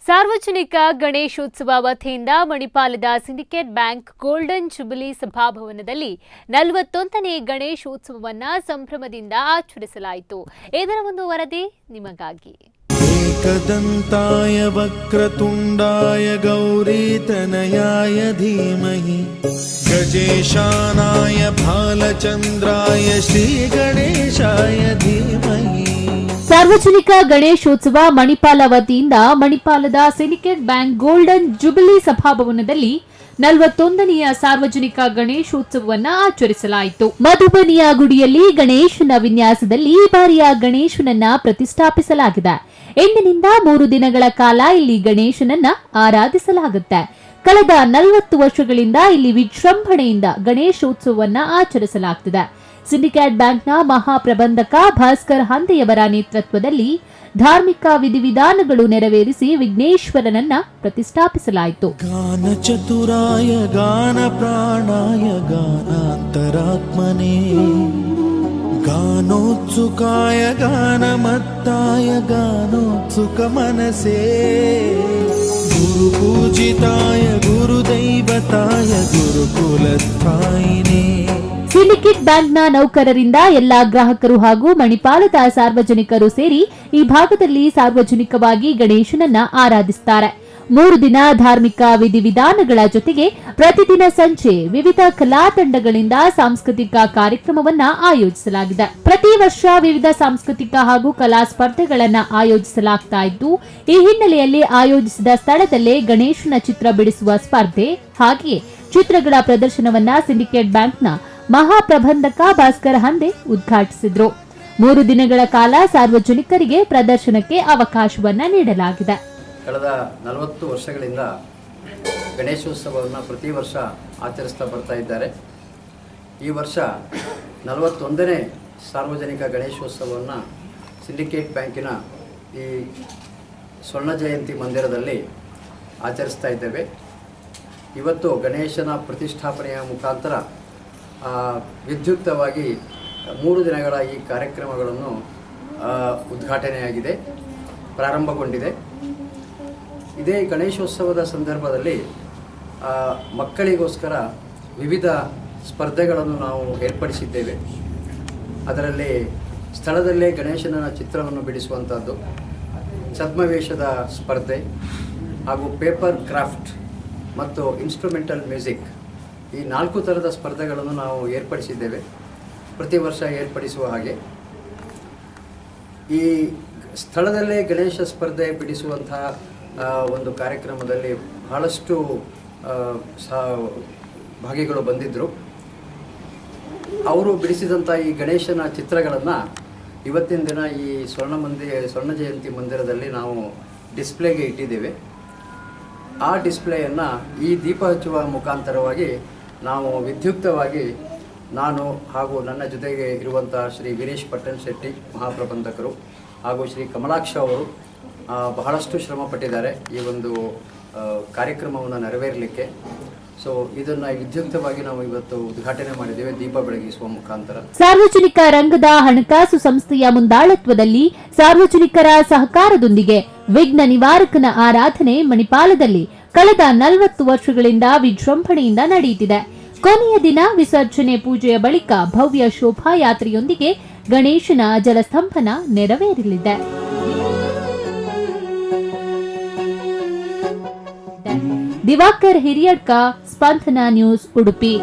ಸಾರ್ವಜನಿಕ ಗಣೇಶೋತ್ಸವ ವತಿಯಿಂದ ಮಣಿಪಾಲದ syndicate bank golden jubilee ಸಭಾಭವನದಲ್ಲಿ 41ನೇ ಗಣೇಶೋತ್ಸವವನ್ನು ಸಂಭ್ರಮದಿಂದ ಆಚರಿಸಲಾಯಿತು. ಇದರ ಒಂದು ವರದಿ ನಿಮಗಾಗಿ. ಏಕದಂತಾಯ ವಕ್ರತುಂಡಾಯ ಗೌರೀತನಯಾಯ ಧೀಮಹಿ ಗಜೇಶಾನಾಯ ಬಾಲಚಂದ್ರಾಯ ಶ್ರೀ ಗಣೇಶಾಯ ಧೀಮಹಿ. ಸಾರ್ವಜನಿಕ ಗಣೇಶೋತ್ಸವ ಮಣಿಪಾಲ ವತಿಯಿಂದ ಮಣಿಪಾಲದ ಸಿಂಡಿಕೇಟ್ ಬ್ಯಾಂಕ್ ಗೋಲ್ಡನ್ ಜುಬಿಲಿ ಸಭಾಭವನದಲ್ಲಿ 41ನೆಯ ಸಾರ್ವಜನಿಕ ಗಣೇಶೋತ್ಸವವನ್ನು ಆಚರಿಸಲಾಯಿತು. ಮಧುಬನಿಯ ಗುಡಿಯಲ್ಲಿ ಗಣೇಶನ ವಿನ್ಯಾಸದಲ್ಲಿ ಈ ಬಾರಿಯ ಗಣೇಶನನ್ನ ಪ್ರತಿಷ್ಠಾಪಿಸಲಾಗಿದೆ. ಇಂದಿನಿಂದ 3 ದಿನಗಳ ಕಾಲ ಇಲ್ಲಿ ಗಣೇಶನನ್ನ ಆರಾಧಿಸಲಾಗುತ್ತೆ. ಕಳೆದ 40 ವರ್ಷಗಳಿಂದ ಇಲ್ಲಿ ವಿಜೃಂಭಣೆಯಿಂದ ಗಣೇಶೋತ್ಸವವನ್ನು ಆಚರಿಸಲಾಗುತ್ತಿದೆ. ಸಿಂಡಿಕೇಟ್ ಬ್ಯಾಂಕ್ನ ಮಹಾಪ್ರಬಂಧಕ ಭಾಸ್ಕರ್ ಹಂದೆಯವರ ನೇತೃತ್ವದಲ್ಲಿ ಧಾರ್ಮಿಕ ವಿಧಿವಿಧಾನಗಳು ನೆರವೇರಿಸಿ ವಿಘ್ನೇಶ್ವರನನ್ನ ಪ್ರತಿಷ್ಠಾಪಿಸಲಾಯಿತು. ಗಾನ ಚತುರಾಯ ಗಾನ ಪ್ರಾಣಾಯ ಗಾನಾಂತರಾತ್ಮನೇ ಗಾನೋತ್ಸುಕಾಯ ಗಾನಮತ್ತಾಯ ಗಾನೋತ್ಸುಕ ಮನಸೇ ಗುರು ಪೂಜಿತಾಯ ಗುರುದೈವತಾಯ ಗುರುಕುಲಸ್ಥಾಯಿನೇ. ಸಿಂಡಿಕೇಟ್ ಬ್ಯಾಂಕ್ನ ನೌಕರರಿಂದ ಎಲ್ಲಾ ಗ್ರಾಹಕರು ಹಾಗೂ ಮಣಿಪಾಲದ ಸಾರ್ವಜನಿಕರು ಸೇರಿ ಈ ಭಾಗದಲ್ಲಿ ಸಾರ್ವಜನಿಕವಾಗಿ ಗಣೇಶನನ್ನ ಆರಾಧಿಸುತ್ತಾರೆ. 3 ದಿನ ಧಾರ್ಮಿಕ ವಿಧಿವಿಧಾನಗಳ ಜೊತೆಗೆ ಪ್ರತಿದಿನ ಸಂಜೆ ವಿವಿಧ ಕಲಾ ತಂಡಗಳಿಂದ ಸಾಂಸ್ಕೃತಿಕ ಕಾರ್ಯಕ್ರಮವನ್ನ ಆಯೋಜಿಸಲಾಗಿದೆ. ಪ್ರತಿ ವರ್ಷ ವಿವಿಧ ಸಾಂಸ್ಕೃತಿಕ ಹಾಗೂ ಕಲಾ ಸ್ಪರ್ಧೆಗಳನ್ನು ಆಯೋಜಿಸಲಾಗ್ತಾ ಇದ್ದು, ಈ ಹಿನ್ನೆಲೆಯಲ್ಲಿ ಆಯೋಜಿಸಿದ ಸ್ಥಳದಲ್ಲೇ ಗಣೇಶನ ಚಿತ್ರ ಬಿಡಿಸುವ ಸ್ಪರ್ಧೆ ಹಾಗೆಯೇ ಚಿತ್ರಗಳ ಪ್ರದರ್ಶನವನ್ನ ಸಿಂಡಿಕೇಟ್ ಬ್ಯಾಂಕ್ನ ಮಹಾಪ್ರಬಂಧಕ ಭಾಸ್ಕರ್ ಹಂದೆ ಉದ್ಘಾಟಿಸಿದ್ರು. 3 ದಿನಗಳ ಕಾಲ ಸಾರ್ವಜನಿಕರಿಗೆ ಪ್ರದರ್ಶನಕ್ಕೆ ಅವಕಾಶವನ್ನ ನೀಡಲಾಗಿದೆ. ಕಳೆದ 40 ವರ್ಷಗಳಿಂದ ಗಣೇಶೋತ್ಸವವನ್ನು ಪ್ರತಿ ವರ್ಷ ಆಚರಿಸ್ತಾ ಬರ್ತಾ ಇದ್ದಾರೆ. ಈ ವರ್ಷ 41ನೇ ಸಾರ್ವಜನಿಕ ಗಣೇಶೋತ್ಸವವನ್ನು ಸಿಂಡಿಕೇಟ್ ಬ್ಯಾಂಕಿನ ಈ ಸ್ವರ್ಣ ಜಯಂತಿ ಮಂದಿರದಲ್ಲಿ ಆಚರಿಸ್ತಾ ಇದ್ದೇವೆ. ಇವತ್ತು ಗಣೇಶನ ಪ್ರತಿಷ್ಠಾಪನೆಯ ಮುಖಾಂತರ ವಿದ್ಯುಕ್ತವಾಗಿ 3 ದಿನಗಳ ಈ ಕಾರ್ಯಕ್ರಮಗಳನ್ನು ಉದ್ಘಾಟನೆಯಾಗಿದೆ, ಪ್ರಾರಂಭಗೊಂಡಿದೆ. ಇದೇ ಗಣೇಶೋತ್ಸವದ ಸಂದರ್ಭದಲ್ಲಿ ಮಕ್ಕಳಿಗೋಸ್ಕರ ವಿವಿಧ ಸ್ಪರ್ಧೆಗಳನ್ನು ನಾವು ಏರ್ಪಡಿಸಿದ್ದೇವೆ. ಅದರಲ್ಲಿ ಸ್ಥಳದಲ್ಲೇ ಗಣೇಶನ ಚಿತ್ರವನ್ನು ಬಿಡಿಸುವಂಥದ್ದು, ಛದ್ಮವೇಷದ ಸ್ಪರ್ಧೆ ಹಾಗೂ ಪೇಪರ್ ಕ್ರಾಫ್ಟ್ ಮತ್ತು ಇನ್ಸ್ಟ್ರೂಮೆಂಟಲ್ ಮ್ಯೂಸಿಕ್, ಈ 4 ಥರದ ಸ್ಪರ್ಧೆಗಳನ್ನು ನಾವು ಏರ್ಪಡಿಸಿದ್ದೇವೆ, ಪ್ರತಿ ವರ್ಷ ಏರ್ಪಡಿಸುವ ಹಾಗೆ. ಈ ಸ್ಥಳದಲ್ಲೇ ಗಣೇಶ ಸ್ಪರ್ಧೆ ಬಿಡಿಸುವಂತಹ ಒಂದು ಕಾರ್ಯಕ್ರಮದಲ್ಲಿ ಬಹಳಷ್ಟು ಭಾಗಿಗಳು ಬಂದಿದ್ದರು. ಅವರು ಬಿಡಿಸಿದಂಥ ಈ ಗಣೇಶನ ಚಿತ್ರಗಳನ್ನು ಇವತ್ತಿನ ದಿನ ಈ ಸ್ವರ್ಣ ಜಯಂತಿ ಮಂದಿರದಲ್ಲಿ ನಾವು ಡಿಸ್ಪ್ಲೇಗೆ ಇಟ್ಟಿದ್ದೇವೆ. ಆ ಡಿಸ್ಪ್ಲೇಯನ್ನು ಈ ದೀಪ ಹಚ್ಚುವ ಮುಖಾಂತರವಾಗಿ ನಾವು ವಿದ್ಯುಕ್ತವಾಗಿ ನಾನು ಹಾಗೂ ನನ್ನ ಜೊತೆಗೆ ಇರುವಂಥ ಶ್ರೀ ವೀರೇಶ್ ಪಟ್ಟಣ್ ಶೆಟ್ಟಿ ಮಹಾಪ್ರಬಂಧಕರು ಹಾಗೂ ಶ್ರೀ ಕಮಲಾಕ್ಷ ಅವರು ಬಹಳಷ್ಟು ಶ್ರಮಪಟ್ಟಿದ್ದಾರೆ ಈ ಒಂದು ಕಾರ್ಯಕ್ರಮವನ್ನು ನೆರವೇರಲಿಕ್ಕೆ. ಸೊ ಇದನ್ನು ವಿದ್ಯುಕ್ತವಾಗಿ ನಾವು ಇವತ್ತು ಉದ್ಘಾಟನೆ ಮಾಡಿದ್ದೇವೆ ದೀಪ ಬೆಳಗಿಸುವ ಮುಖಾಂತರ. ಸಾರ್ವಜನಿಕ ರಂಗದ ಹಣಕಾಸು ಸಂಸ್ಥೆಯ ಮುಂದಾಳತ್ವದಲ್ಲಿ ಸಾರ್ವಜನಿಕರ ಸಹಕಾರದೊಂದಿಗೆ ವಿಘ್ನ ನಿವಾರಕನ ಆರಾಧನೆ ಮಣಿಪಾಲದಲ್ಲಿ ಕಳೆದ 40 ವರ್ಷಗಳಿಂದ ವಿಜೃಂಭಣೆಯಿಂದ ನಡೆಯುತ್ತಿದೆ. ಕೊನೆಯ ದಿನ ವಿಸರ್ಜನೆ ಪೂಜೆಯ ಬಳಿಕ ಭವ್ಯ ಶೋಭಾಯಾತ್ರೆಯೊಂದಿಗೆ ಗಣೇಶನ ಜಲಸ್ತಂಭನ ನೆರವೇರಲಿದೆ. ದಿವಾಕರ್ ಹಿರಿಯಡ್ಕ, ಸ್ಪಂದನ ನ್ಯೂಸ್, ಉಡುಪಿ.